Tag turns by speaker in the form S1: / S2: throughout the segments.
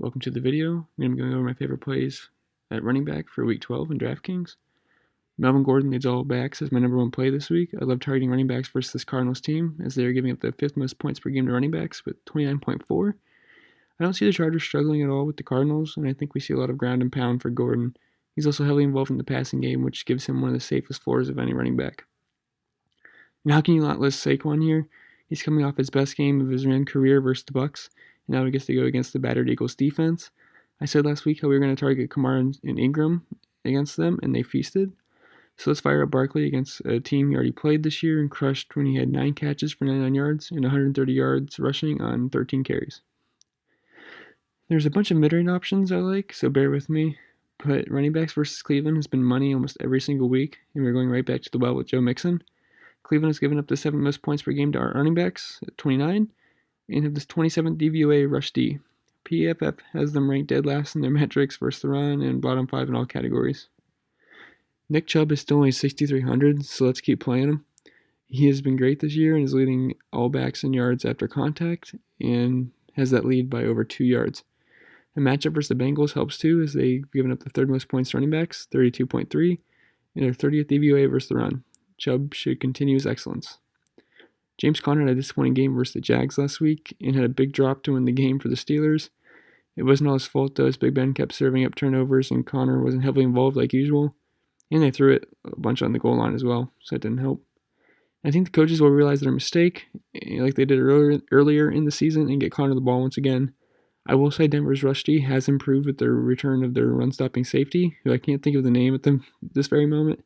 S1: Welcome to the video. I'm going to be going over my favorite plays at running back for Week 12 in Draftkings. Melvin Gordon leads all backs as my number one play this week. I love targeting running backs versus this Cardinals team as they are giving up the fifth most points per game to running backs with 29.4. I don't see the Chargers struggling at all with the Cardinals, and I think we see a lot of ground and pound for Gordon. He's also heavily involved in the passing game, which gives him one of the safest floors of any running back. And how can you not list Saquon here? He's coming off his best game of his career versus the Bucs, and now he gets to go against the battered Eagles defense. I said last week how we were going to target Kamara and Ingram against them, and they feasted. So let's fire up Barkley against a team he already played this year and crushed when he had 9 catches for 99 yards and 130 yards rushing on 13 carries. There's a bunch of mid-range options I like, so bear with me. But running backs versus Cleveland has been money almost every single week, and we're going right back to the well with Joe Mixon. Cleveland has given up the 7th most points per game to our running backs at 29, and have this 27th DVOA rush D. PFF has them ranked dead last in their metrics versus the run and bottom 5 in all categories. Nick Chubb is still only 6,300, so let's keep playing him. He has been great this year and is leading all backs in yards after contact and has that lead by over 2 yards. A matchup versus the Bengals helps too, as they've given up the 3rd most points to running backs, 32.3, and their 30th DVOA versus the run. Chubb should continue his excellence. James Conner had a disappointing game versus the Jags last week and had a big drop to win the game for the Steelers. It wasn't all his fault though, as Big Ben kept serving up turnovers and Conner wasn't heavily involved like usual. And they threw it a bunch on the goal line as well, so it didn't help. I think the coaches will realize their mistake, like they did earlier in the season, and get Conner the ball once again. I will say Denver's rush D has improved with the return of their run-stopping safety, who I can't think of the name at this very moment,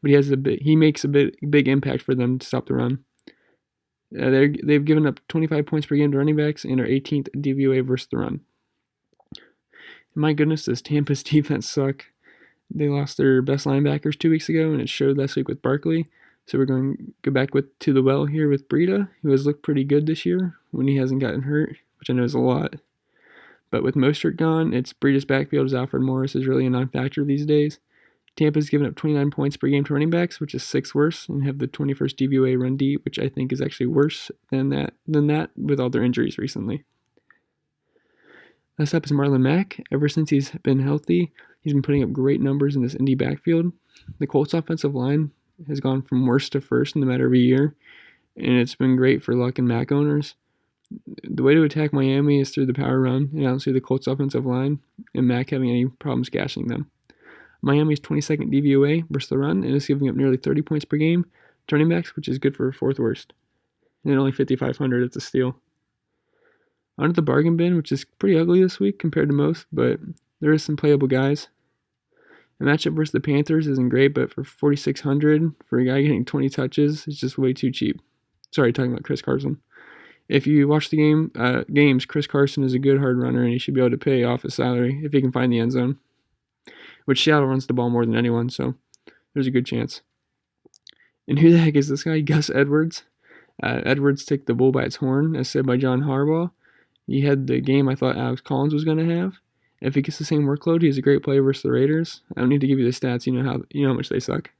S1: but he makes a big impact for them to stop the run. They've given up 25 points per game to running backs and are 18th DVOA versus the run. And my goodness, does Tampa's defense suck? They lost their best linebackers 2 weeks ago, and it showed last week with Barkley. So we're going to go back to the well here with Breida, who has looked pretty good this year when he hasn't gotten hurt, which I know is a lot. But with Mostert gone, it's Breida's backfield as Alfred Morris is really a non-factor these days. Tampa's given up 29 points per game to running backs, which is 6th worst, and have the 21st DVOA run D, which I think is actually worse than that with all their injuries recently. Last up is Marlon Mack. Ever since he's been healthy, he's been putting up great numbers in this Indy backfield. The Colts offensive line has gone from worst to first in the matter of a year, and it's been great for Luck and Mack owners. The way to attack Miami is through the power run, and I don't see the Colts offensive line and Mack having any problems gashing them. Miami's 22nd DVOA versus the run, and is giving up nearly 30 points per game to running backs, which is good for 4th worst. And at only 5,500, it's a steal. Onto the bargain bin, which is pretty ugly this week compared to most, but there is some playable guys. The matchup versus the Panthers isn't great, but for 4,600 for a guy getting 20 touches, it's just way too cheap. Sorry, talking about Chris Carson. If you watch the games, Chris Carson is a good hard runner, and he should be able to pay off his salary if he can find the end zone. Which Seattle runs the ball more than anyone, so there's a good chance. And who the heck is this guy? Gus Edwards. Edwards took the bull by its horn, as said by John Harbaugh. He had the game I thought Alex Collins was going to have. If he gets the same workload, he's a great player versus the Raiders. I don't need to give you the stats. You know how much they suck.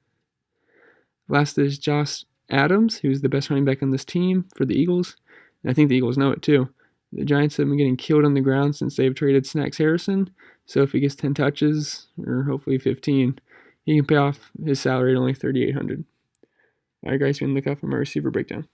S1: Last is Josh Adams, who's the best running back on this team for the Eagles. And I think the Eagles know it too. The Giants have been getting killed on the ground since they've traded Snacks Harrison. So if he gets 10 touches, or hopefully 15, he can pay off his salary at only $3,800. All right, guys, be on the lookout for my receiver breakdown.